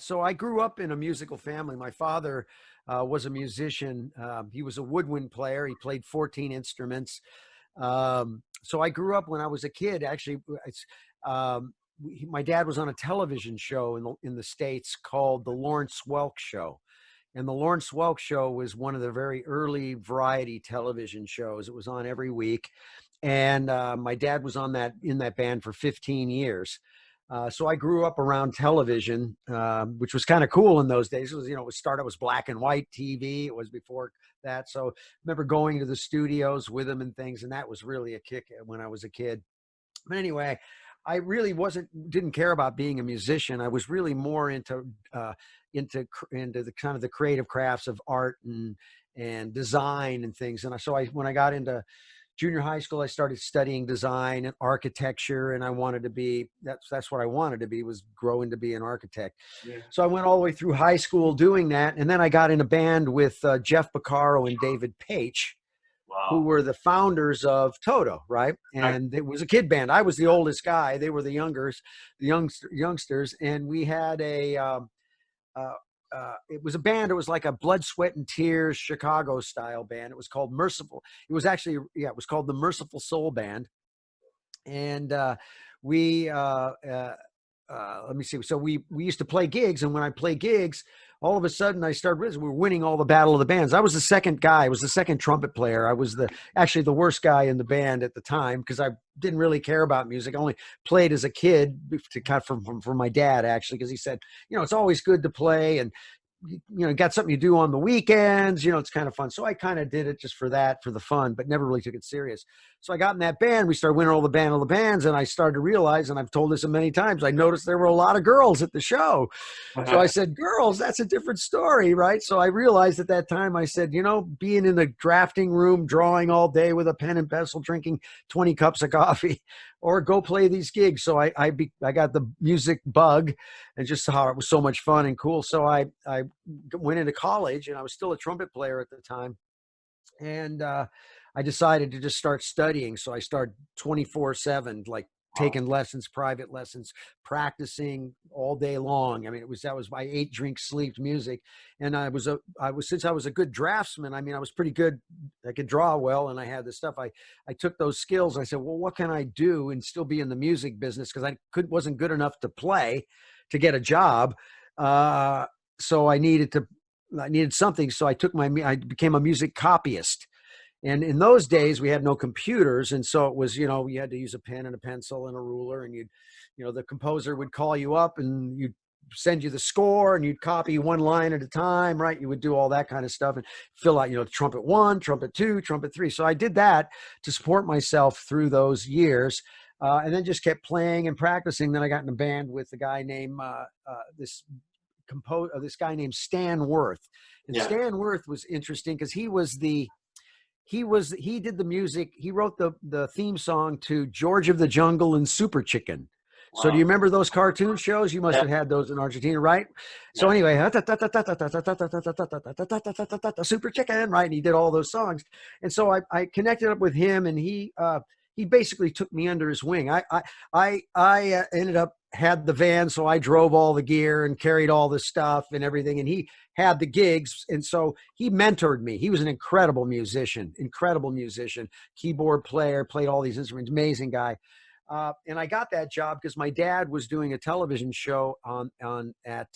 So I grew up in a musical family. My father was a musician. He was a woodwind player. He played 14 instruments. So I grew up when I was a kid. Actually, my dad was on a television show in the States called The Lawrence Welk Show. And the Lawrence Welk Show was one of the very early variety television shows. It was on every week. And my dad was in that band for 15 years. So I grew up around television, which was kind of cool in those days. It was, it was black and white TV. It was before that. So I remember going to the studios with him and things. And that was really a kick when I was a kid. But anyway, I really didn't care about being a musician. I was really more into the kind of the creative crafts of art and design and things. And when I got into junior high school, I started studying design and architecture, and I wanted to be, that's what I wanted to be, was growing to be an architect. Yeah. So I went all the way through high school doing that. And then I got in a band with Jeff Beccaro and David Paich, who were the founders of Toto, right? And it was a kid band. I was the oldest guy. They were the youngsters. And we had it was a band. It was like a Blood, Sweat, and Tears Chicago style band. It was called Merciful. It was actually, it was called the Merciful Soul Band. And let me see. So we used to play gigs. And when I play gigs, all of a sudden I started realizing we were winning all the Battle of the Bands. I was the second guy. I was the second trumpet player. I was actually the worst guy in the band at the time because I didn't really care about music. I only played as a kid to cut from my dad, actually, because he said, it's always good to play, and got something you do on the weekends, it's kind of fun. So I kind of did it just for the fun, but never really took it serious. So I got in that band. We started winning all the Battle of the Bands, and I started to realize, and I've told this many times, I noticed there were a lot of girls at the show. So I said, girls, that's a different story, right? So I realized at that time, I said, being in the drafting room, drawing all day with a pen and pencil, drinking 20 cups of coffee, or go play these gigs. So I got the music bug, and just how it was so much fun and cool. So I went into college, and I was still a trumpet player at the time. And I decided to just start studying. So I started 24/7, like taking lessons, private lessons, practicing all day long. I mean, that was my 8, drink, sleep music. And since I was a good draftsman, I mean, I was pretty good. I could draw well, and I had this stuff. I took those skills. I said, well, what can I do and still be in the music business? Because wasn't good enough to play to get a job. So I needed something. So I became a music copyist. And in those days we had no computers. And so it was, you had to use a pen and a pencil and a ruler, and the composer would call you up and you'd send you the score, and you'd copy one line at a time, right? You would do all that kind of stuff and fill out, trumpet 1, trumpet 2, trumpet 3. So I did that to support myself through those years. And then just kept playing and practicing. Then I got in a band with a guy named, this guy named Stan Worth. And Stan Worth was interesting because he did the music. He wrote the theme song to George of the Jungle and Super Chicken. Wow. So do you remember those cartoon shows? You must have had those in Argentina, right? So anyway, Super Chicken, right? And he did all those songs. And so I connected up with him, and he basically took me under his wing. I ended up had the van, so I drove all the gear and carried all the stuff and everything, and he had the gigs, and so he mentored me. He was an incredible musician, keyboard player, played all these instruments, amazing guy. And I got that job because my dad was doing a television show at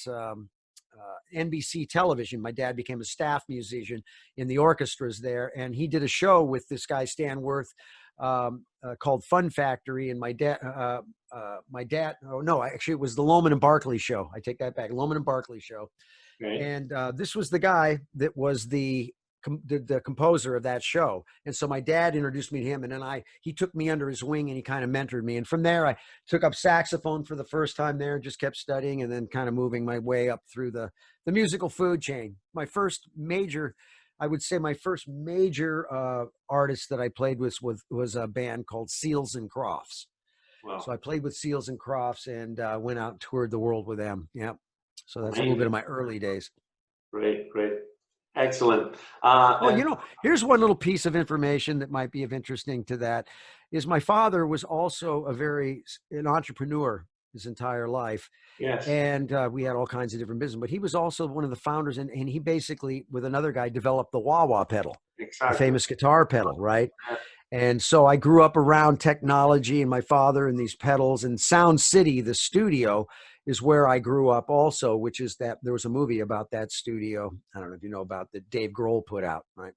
NBC television. My dad became a staff musician in the orchestras there, and he did a show with this guy Stan Worth called Fun Factory. And actually it was the Lohman and Barkley show. I take that back, Lohman and Barkley show. Right. And this was the guy that was the composer of that show. And so my dad introduced me to him, and then he took me under his wing, and he kind of mentored me. And from there, I took up saxophone for the first time there, just kept studying, and then kind of moving my way up through the musical food chain. My first major artist that I played with was a band called Seals and Crofts. Wow. So I played with Seals and Crofts and went out and toured the world with them. Yeah. So that's a little bit of my early days. Great. Excellent. Here's one little piece of information that might be of interesting to that is my father was also an entrepreneur. his entire life. Yes. And we had all kinds of different business, but he was also one of the founders, and he basically, with another guy, developed the wah-wah pedal, the Exactly. famous guitar pedal, right? Yeah. And so I grew up around technology and my father and these pedals, and Sound City, the studio, is where I grew up also, which is that there was a movie about that studio. I don't know if you know about that Dave Grohl put out, right?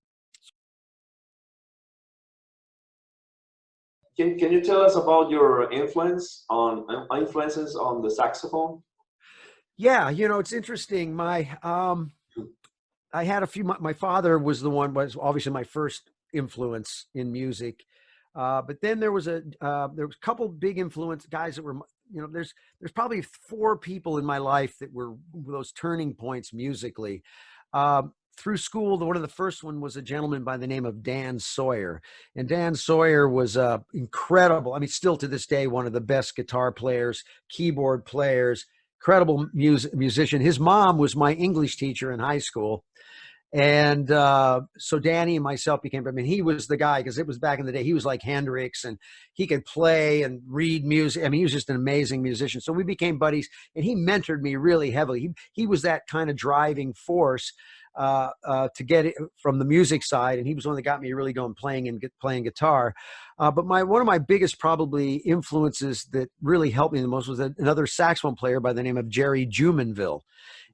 Can you tell us about your influences on the saxophone? Yeah, you know, it's interesting. I had a few. My father was obviously my first influence in music, but then there was a couple big influence guys that were, you know, there's probably four people in my life that were those turning points musically. Through school, one of the first one was a gentleman by the name of Dan Sawyer, and Dan Sawyer was incredible. I mean, still to this day, one of the best guitar players, keyboard players, incredible musician. His mom was my English teacher in high school. And so Danny and myself became, I mean, he was the guy, because it was back in the day, he was like Hendrix, and he could play and read music. I mean, he was just an amazing musician. So we became buddies, and he mentored me really heavily. He was that kind of driving force to get it from the music side. And he was the one that got me really going playing guitar. But one of my biggest probably influences that really helped me the most was another saxophone player by the name of Jerry Jumonville.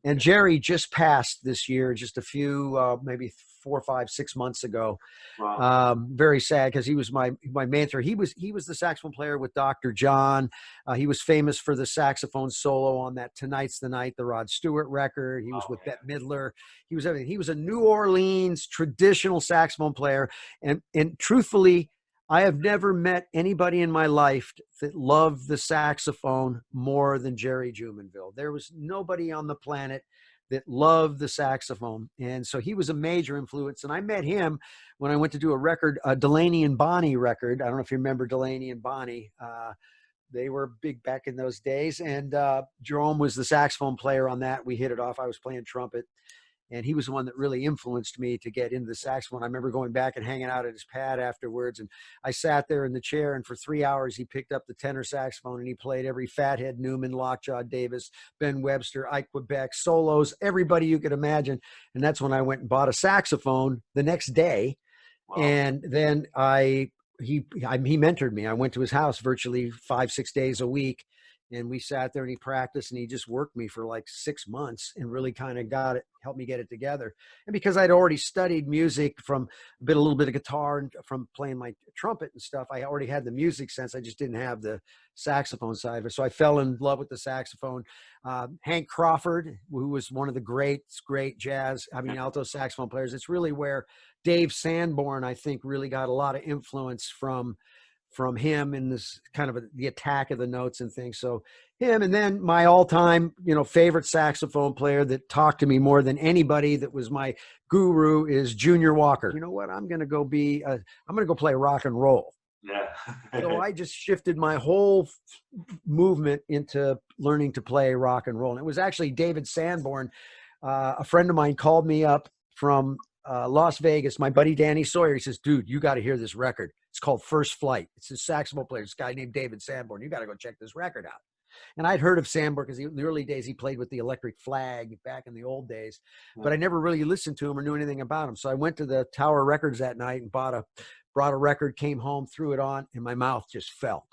And Jerry just passed this year, just a few, maybe 4, 5, 6 months ago. Wow. Very sad, because he was my mentor. He was the saxophone player with Dr. John. He was famous for the saxophone solo on that "Tonight's the Night," the Rod Stewart record. He was with Bette Midler. He was everything. He was a New Orleans traditional saxophone player, and truthfully, I have never met anybody in my life that loved the saxophone more than Jerry Jumonville. There was nobody on the planet that loved the saxophone. And so he was a major influence. And I met him when I went to do a record, a Delaney and Bonnie record. I don't know if you remember Delaney and Bonnie. They were big back in those days. And Jerome was the saxophone player on that. We hit it off. I was playing trumpet. And he was the one that really influenced me to get into the saxophone. I remember going back and hanging out at his pad afterwards. And I sat there in the chair, and for 3 hours, he picked up the tenor saxophone and he played every Fathead Newman, Lockjaw Davis, Ben Webster, Ike Quebec, solos, everybody you could imagine. And that's when I went and bought a saxophone the next day. Wow. And then he mentored me. I went to his house virtually 5, 6 days a week. And we sat there and he practiced, and he just worked me for like 6 months and really kind of helped me get it together. And because I'd already studied music from a little bit of guitar and from playing my trumpet and stuff, I already had the music sense. I just didn't have the saxophone side of it. So I fell in love with the saxophone. Hank Crawford, who was one of the great alto saxophone players. It's really where Dave Sanborn, I think, really got a lot of influence from him in this kind of the attack of the notes and things. So him, and then my all-time, favorite saxophone player that talked to me more than anybody, that was my guru, is Junior Walker. You know what? I'm going to go play rock and roll. Yeah. So I just shifted my whole movement into learning to play rock and roll. And it was actually David Sanborn, a friend of mine, called me up from Las Vegas, my buddy Danny Sawyer. He says, "Dude, you got to hear this record. It's called First Flight. It's a saxophone player, this guy named David Sanborn. You got to go check this record out." And I'd heard of Sanborn because in the early days, he played with the Electric Flag back in the old days, but I never really listened to him or knew anything about him. So I went to the Tower Records that night and brought a record, came home, threw it on, and my mouth just fell.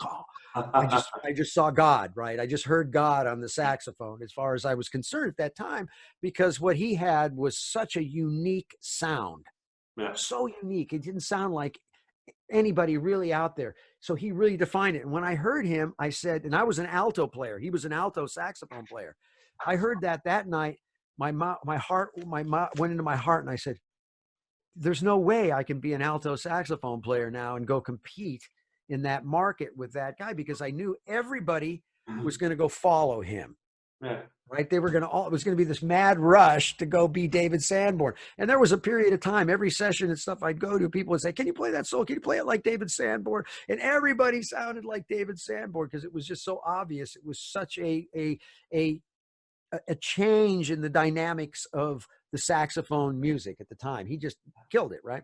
I just saw God, right? I just heard God on the saxophone, as far as I was concerned at that time, because what he had was such a unique sound. Yeah. So unique. It didn't sound like anybody really out there. So he really defined it. And when I heard him, I said, and I was an alto player. He was an alto saxophone player. I heard that night, my heart went into my heart, and I said, there's no way I can be an alto saxophone player now and go compete in that market with that guy, because I knew everybody was going to go follow him. Yeah. Right. It was going to be this mad rush to go be David Sanborn. And there was a period of time, every session and stuff I'd go to, people would say, "Can you play that solo? Can you play it like David Sanborn?" And everybody sounded like David Sanborn, because it was just so obvious. It was such a change in the dynamics of the saxophone music at the time. He just killed it. Right.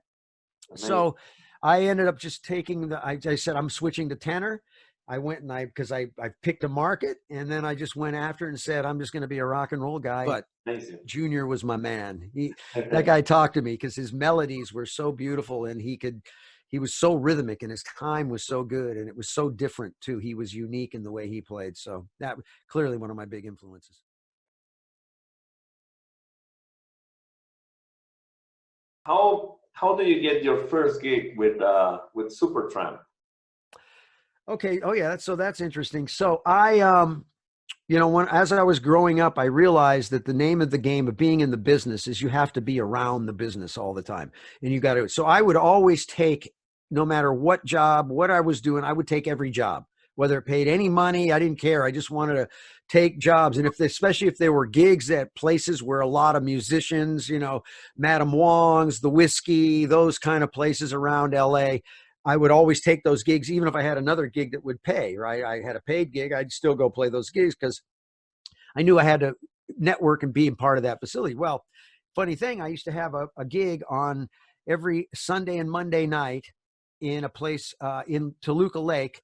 Amazing. So I ended up just taking I said, I'm switching to tenor. I went and because I picked a market, and then I just went after it and said, I'm just going to be a rock and roll guy. But Amazing. Junior was my man. That guy talked to me because his melodies were so beautiful, and he was so rhythmic, and his time was so good, and it was so different too. He was unique in the way he played. So that clearly one of my big influences. How do you get your first gig with Supertramp? Okay. Oh yeah. That's interesting. So you know, as I was growing up, I realized that the name of the game of being in the business is you have to be around the business all the time, and you got to. So I would always take, no matter what job, what I was doing, I would take every job, whether it paid any money. I didn't care. I just wanted to take jobs, and especially if there were gigs at places where a lot of musicians, you know, Madame Wong's, the Whiskey, those kind of places around LA. I would always take those gigs, even if I had another gig that would pay, right? I had a paid gig. I'd still go play those gigs because I knew I had to network and be in part of that facility. Well, funny thing, I used to have a gig on every Sunday and Monday night in a place in Toluca Lake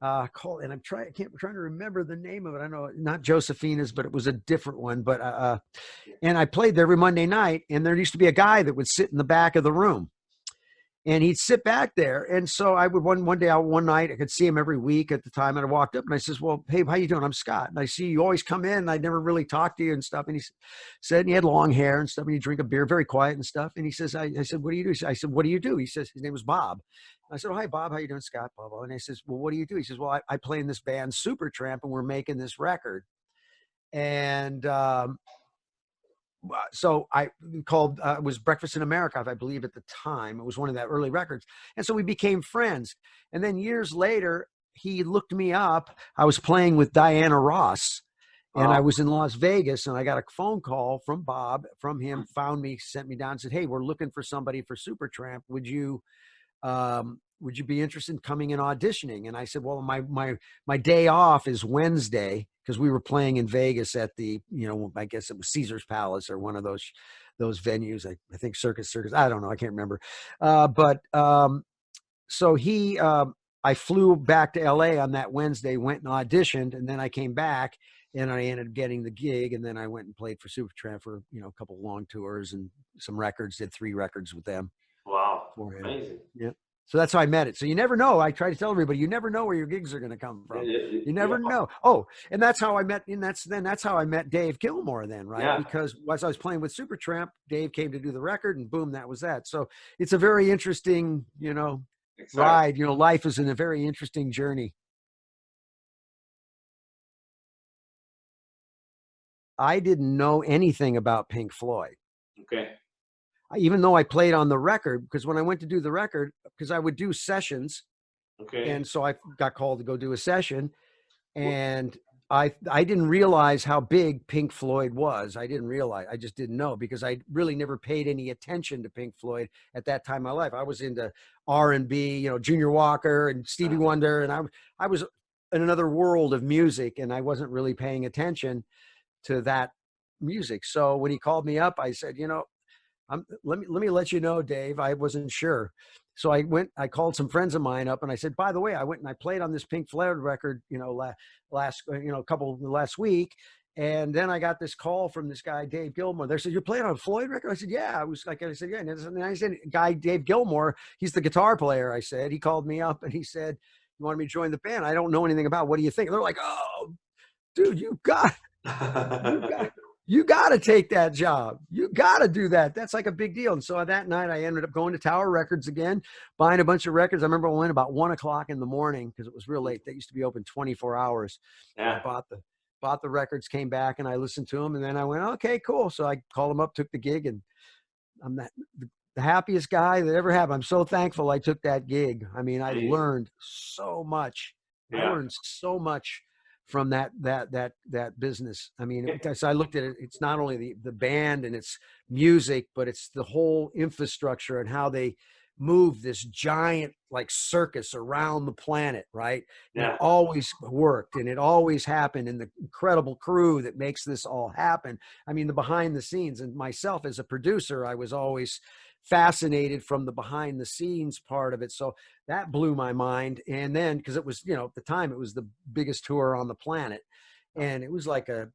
called, and I'm trying to remember the name of it. I know not Josephina's, but it was a different one. But and I played there every Monday night, and there used to be a guy that would sit in the back of the room. And he'd sit back there. And so I would one night, I could see him every week at the time. And I walked up and I says, well, hey, how you doing? I'm Scott. And I see you always come in, and I never really talked to you and stuff. And he said, and he had long hair and stuff, and he'd drink a beer, very quiet and stuff. And he says, I said, what do you do? I said, what do you do? He says, his name was Bob. I said, oh, hi, Bob. How you doing, Scott? Blah, blah. And I says, well, what do you do? He says, well, I play in this band Supertramp, and we're making this record. And so I called, it was Breakfast in America, I believe at the time. It was one of that early records. And so we became friends. And then years later, he looked me up. I was playing with Diana Ross, and I was in Las Vegas, and I got a phone call from Bob, from him, found me, sent me down, and said, hey, we're looking for somebody for Supertramp. Would you be interested in coming and auditioning? And I said, well, my day off is Wednesday, because we were playing in Vegas at the, you know, I guess it was Caesar's Palace or one of those venues. I think Circus. I don't know. I can't remember. So I flew back to LA on that Wednesday, went and auditioned, and then I came back and I ended up getting the gig. And then I went and played for Supertramp for, you know, a couple of long tours and some records, did 3 records with them. Wow. Amazing. Yeah. So that's how I met it. So you never know. I try to tell everybody, you never know where your gigs are going to come from. You never know. Oh, and that's how I met. And that's how I met Dave Gilmour then, right? Yeah. Because as I was playing with Supertramp, Dave came to do the record, and boom, that was that. So it's a very interesting, you know, ride. You know, life is in a very interesting journey. I didn't know anything about Pink Floyd. Okay. Even though I played on the record, because when I went to do the record, because I would do sessions. Okay. And so I got called to go do a session, and I didn't realize how big Pink Floyd was. I just didn't know, because I really never paid any attention to Pink Floyd at that time in my life. I was into R&B, you know, Junior Walker and Stevie Wonder, and I was in another world of music, and I wasn't really paying attention to that music. So when he called me up, I said, you know, let me let you know, Dave, I wasn't sure. So I called some friends of mine up, and I said, by the way, I went and I played on this Pink Floyd record, you know, last week. And then I got this call from this guy, Dave Gilmour. They said, you're playing on a Floyd record? I said, yeah. I said, yeah. And I said, guy, Dave Gilmour, he's the guitar player. I said, he called me up and he said, you wanted me to join the band? I don't know anything about, what do you think? And they're like, oh, dude, you got to take that job. You got to do that. That's like a big deal. And so that night I ended up going to Tower Records again, buying a bunch of records. I remember I went about 1 o'clock in the morning, because it was real late. They used to be open 24 hours. Yeah. I bought the records, came back, and I listened to them. And then I went, okay, cool. So I called them up, took the gig, and I'm the happiest guy that ever happened. I'm so thankful I took that gig. I mean, I learned so much. Yeah. I learned so much from that business. I mean, so I looked at it. It's not only the band and its music, but it's the whole infrastructure and how they move this giant like circus around the planet, right? Yeah. And it always worked, and it always happened, and the incredible crew that makes this all happen. I mean, the behind the scenes, and myself as a producer, I was always fascinated from the behind the scenes part of it. So that blew my mind. And then, because it was, at the time, it was the biggest tour on the planet. And it was like a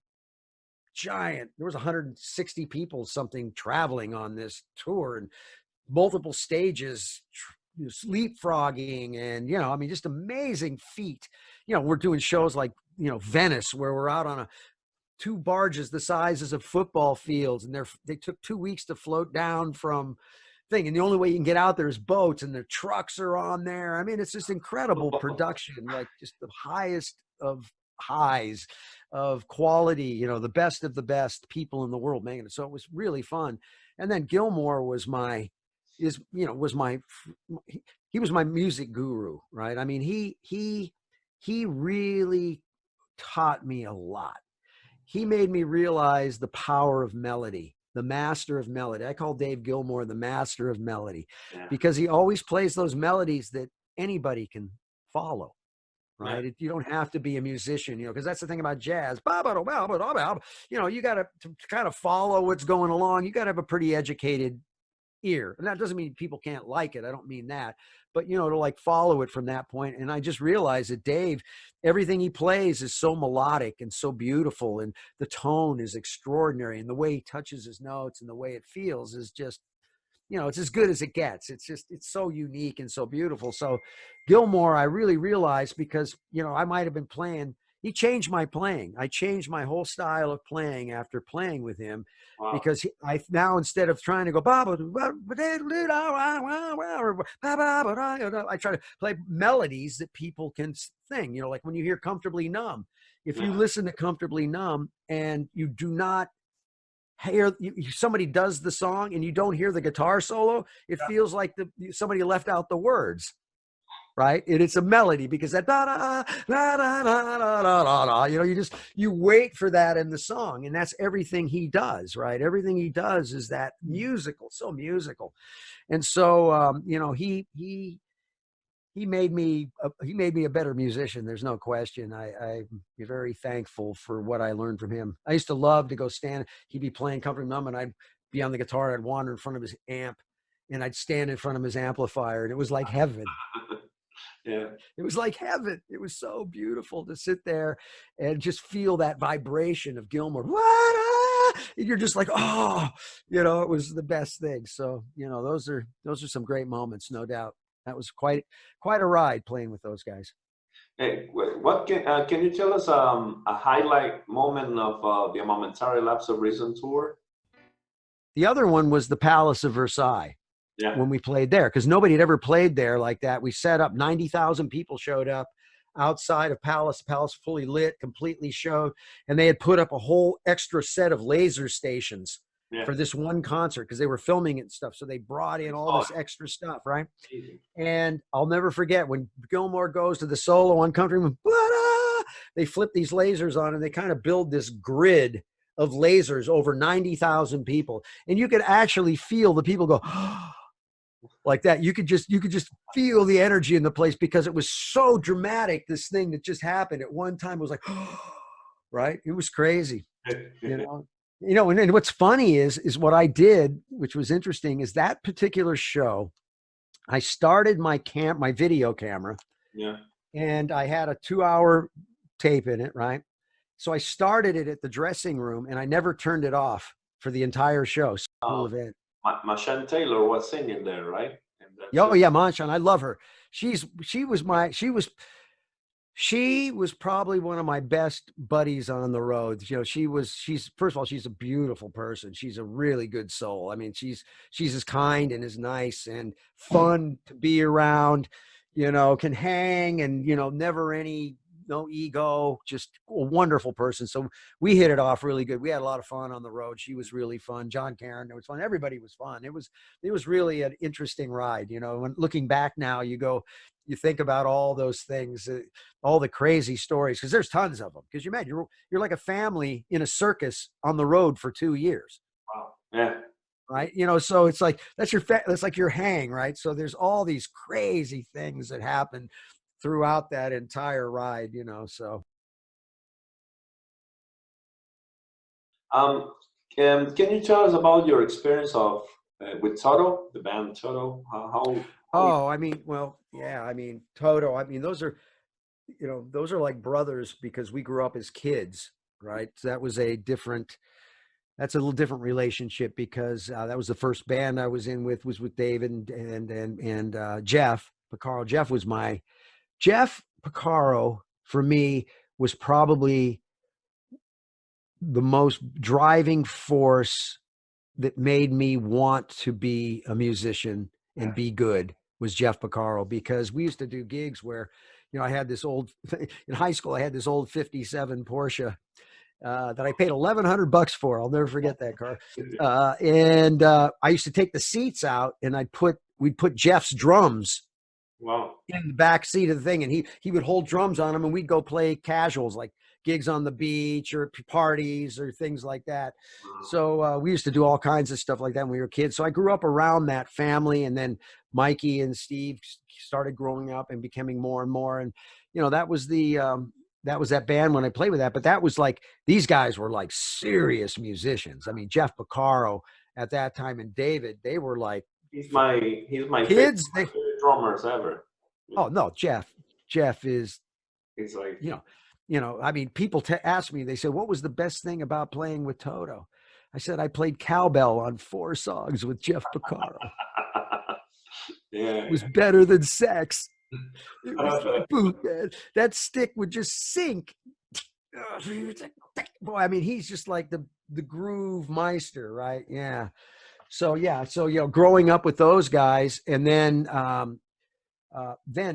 giant, there was 160 people something traveling on this tour, and multiple stages, leapfrogging, and I mean, just amazing feat. We're doing shows like Venice, where we're out on two barges the sizes of football fields, and they took 2 weeks to float down from thing, and the only way you can get out there is boats, and the trucks are on there. I mean, it's just incredible production, like just the highest of highs of quality, the best of the best people in the world making it. So it was really fun. And then Gilmour was he was my music guru, right? I mean, he really taught me a lot. He made me realize the power of melody, the master of melody. I call Dave Gilmour the master of melody, because he always plays those melodies that anybody can follow. Right. You don't have to be a musician, because that's the thing about jazz. You got to kind of follow what's going along. You got to have a pretty educated ear. And that doesn't mean people can't like it. I don't mean that, but to like follow it from that point. And I just realized that Dave, everything he plays is so melodic and so beautiful, and the tone is extraordinary, and the way he touches his notes and the way it feels is just, it's as good as it gets. It's so unique and so beautiful. So Gilmour, I really realized, because, I might've been playing, he changed my playing. I changed my whole style of playing after playing with him. Wow. Because I now, instead of trying to go, I try to play melodies that people can sing, like when you hear Comfortably Numb, if you listen to Comfortably Numb and you do not hear, somebody does the song and you don't hear the guitar solo, it feels like somebody left out the words. Right. And it's a melody, because that you wait for that in the song, and that's everything he does. Right. Everything he does is that musical, so musical. And so, he made me a better musician. There's no question. I'm very thankful for what I learned from him. I used to love to go stand. He'd be playing Comfortably Numb, and I'd be on the guitar. I'd wander in front of his amp, and I'd stand in front of his amplifier, and it was like heaven. Yeah, it was like heaven. It was so beautiful to sit there and just feel that vibration of Gilmour. And you're just like, oh, it was the best thing. So, those are some great moments, no doubt. That was quite a ride playing with those guys. Hey, what can you tell us a highlight moment of the Momentary Lapse of Reason tour? The other one was the Palace of Versailles. Yeah. When we played there, because nobody had ever played there like that. We set up, 90,000 people showed up outside of Palace fully lit, completely showed, and they had put up a whole extra set of laser stations for this one concert, because they were filming it and stuff. So they brought in all this extra stuff, right? And I'll never forget when Gilmour goes to the solo on Country, they flip these lasers on, and they kind of build this grid of lasers over 90,000 people, and you could actually feel the people go like that. You could just feel the energy in the place, because it was so dramatic. This thing that just happened at one time was like, right? It was crazy, and what's funny is what I did, which was interesting, is that particular show, I started my video camera, and I had a 2-hour tape in it, right? So I started it at the dressing room, and I never turned it off for the entire show. Cool event. Mashan Taylor was singing there, right? Oh yeah, Mashan, I love her. She was probably one of my best buddies on the road. She's first of all, she's a beautiful person. She's a really good soul. I mean, she's as kind and as nice and fun to be around, can hang, and, never no ego, just a wonderful person. So we hit it off really good. We had a lot of fun on the road. She was really fun. John Karen, it was fun. Everybody was fun. It was really an interesting ride. When looking back now, you think about all those things, all the crazy stories, because there's tons of them. Because you imagine you're like a family in a circus on the road for 2 years. Wow. Yeah. Right. So it's like, that's like your hang, right? So there's all these crazy things that happen throughout that entire ride, so. Can you tell us about your experience of with Toto, the band Toto? How Oh, I mean, well, yeah, I mean, Toto, I mean, those are, you know, those are like brothers because we grew up as kids, right? So that was a different, that's a little different relationship because that was the first band I was in with, was with David and Jeff Picaro. Jeff Picaro for me was probably the most driving force that made me want to be a musician and be good was Jeff Picaro, because we used to do gigs where, you know, I had this old, in high school, I had this old 57 Porsche that I paid $1,100 for. I'll never forget that car. I used to take the seats out and we'd put Jeff's drums wow. in the back seat of the thing, and he would hold drums on them, and we'd go play casuals like gigs on the beach or parties or things like that. So we used to do all kinds of stuff like that when we were kids. So I grew up around that family, and then Mikey and Steve started growing up and becoming more and more. And you know, that was that band when I played with that. But that was like, these guys were like serious musicians. I mean, Jeff Picaro at that time and David, they were like, he's my kids. favorite drummers ever. Oh no, Jeff is, he's like, you know, I mean, people ask me, they said, what was the best thing about playing with Toto? I said, I played cowbell on 4 songs with Jeff Picaro. yeah, It was better than sex. It was like, boom, man. That stick would just sink. Boy, I mean, he's just like the groove meister, right? Yeah. So, you know, growing up with those guys, and then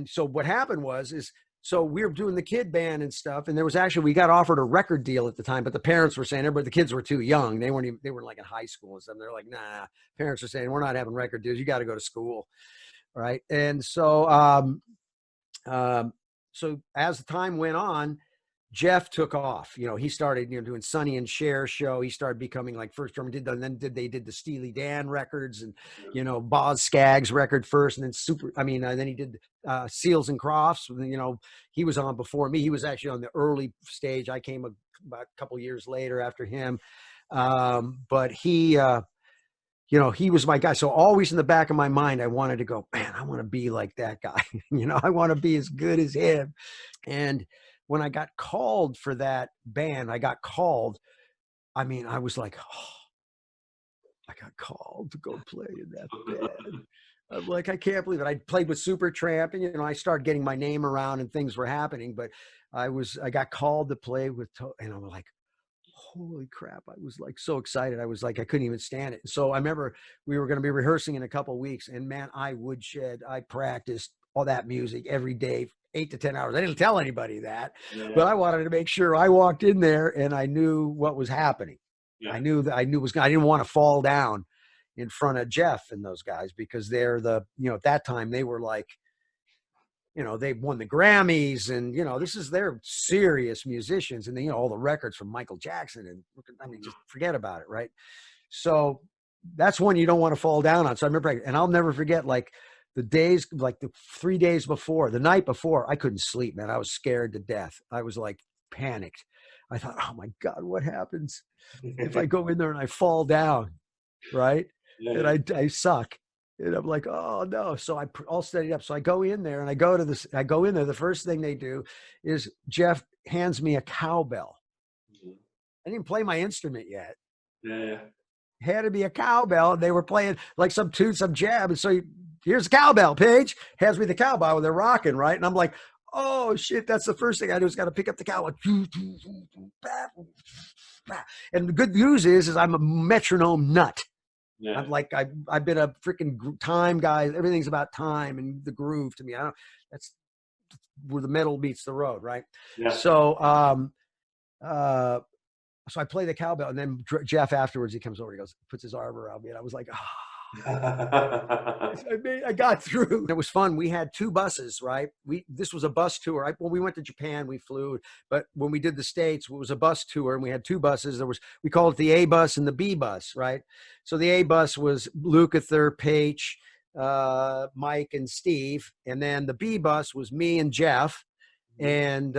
so what happened was so we were doing the kid band and stuff, and there was actually, we got offered a record deal at the time, but the parents were saying, but the kids were too young. They were like in high school and stuff. They're like, nah, parents are saying, we're not having record deals. You got to go to school. Right. And so, so as the time went on, Jeff took off. You know, he started, you know, doing Sonny and Cher show. He started becoming like first drummer. They did the Steely Dan records, and you know, Boz Scaggs record first, and then then he did Seals and Crofts. You know, he was on before me. He was actually on the early stage. I came about a couple years later after him, but he. You know, he was my guy. So always in the back of my mind, I wanted to go, man, I want to be like that guy. You know, I want to be as good as him. And when I got called for that band, I was like, oh, I got called to go play in that band. I'm like, I can't believe it. I played with Supertramp, and, you know, I started getting my name around and things were happening, but I got called to play with, and I'm like, holy crap. I was like so excited. I was like, I couldn't even stand it. So I remember we were going to be rehearsing in a couple of weeks, and man, I practiced all that music every day, 8 to 10 hours. I didn't tell anybody that, but I wanted to make sure I walked in there and I knew what was happening. Yeah. I didn't want to fall down in front of Jeff and those guys, because they're you know, at that time they were like, you know, they won the Grammys, and, you know, they're serious musicians, and then, you know, all the records from Michael Jackson, and I mean, just forget about it. Right. So that's one you don't want to fall down on. So I remember, and I'll never forget, like the 3 days before, the night before, I couldn't sleep, man. I was scared to death. I was like panicked. I thought, oh my God, what happens if I go in there and I fall down? Right. Yeah. And I suck. And I'm like, oh no. So I all studied up. So I go in there and I go in there. The first thing they do is Jeff hands me a cowbell. Mm-hmm. I didn't play my instrument yet. Yeah. Handed me a cowbell, and they were playing like some jab. And so here's the cowbell, Paige. Hands me the cowbell, and they're rocking, right? And I'm like, oh shit, that's the first thing I do is got to pick up the cowbell. And the good news is I'm a metronome nut. Yeah. I'm like, I've been a freaking time guy. Everything's about time and the groove to me. That's where the metal meets the road, right? Yeah. So, so I play the cowbell, and then Jeff afterwards, he comes over, he goes, puts his arm around me, and I was like, I got through. It was fun. We had 2 buses, right? This was a bus tour. When we went to Japan, we flew, but when we did the States, it was a bus tour, and we had 2 buses. We called it the A bus and the B bus, right? So the A bus was Lukather, Paige, Mike, and Steve, and then the B bus was me and Jeff, and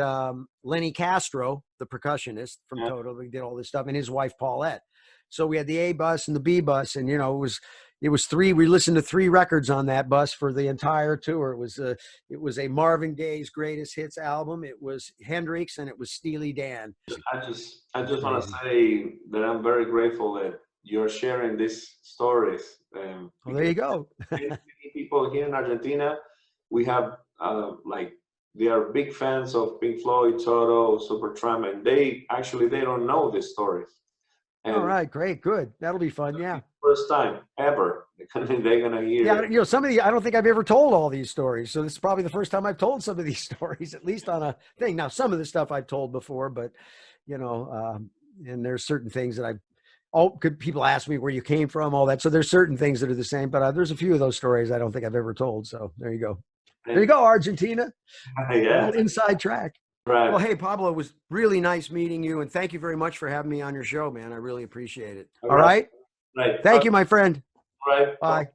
Lenny Castro, the percussionist from Toto. We did all this stuff, and his wife Paulette. So we had the A bus and the B bus, and, you know, it was, it was three. We listened to 3 records on that bus for the entire tour. It was a Marvin Gaye's greatest hits album. It was Hendrix, and it was Steely Dan. I just want to say that I'm very grateful that you're sharing these stories. Well, there you go. Many people here in Argentina, we have like, they are big fans of Pink Floyd, Toto, Supertramp, and they don't know these stories. And all right, great, good. That'll be fun. Yeah. First time ever they're gonna hear. Yeah, you know, some of the, I don't think I've ever told all these stories, so this is probably the first time I've told some of these stories, at least on a thing. Now, some of the stuff I've told before, but you know, and there's certain things that people ask me where you came from, all that. So there's certain things that are the same, but there's a few of those stories I don't think I've ever told. So there you go. There you go, Argentina. Yeah. Inside track. Right. Well, hey, Pablo, it was really nice meeting you, and thank you very much for having me on your show, man. I really appreciate it. All right. Right. Thank you, my friend. All right. Bye.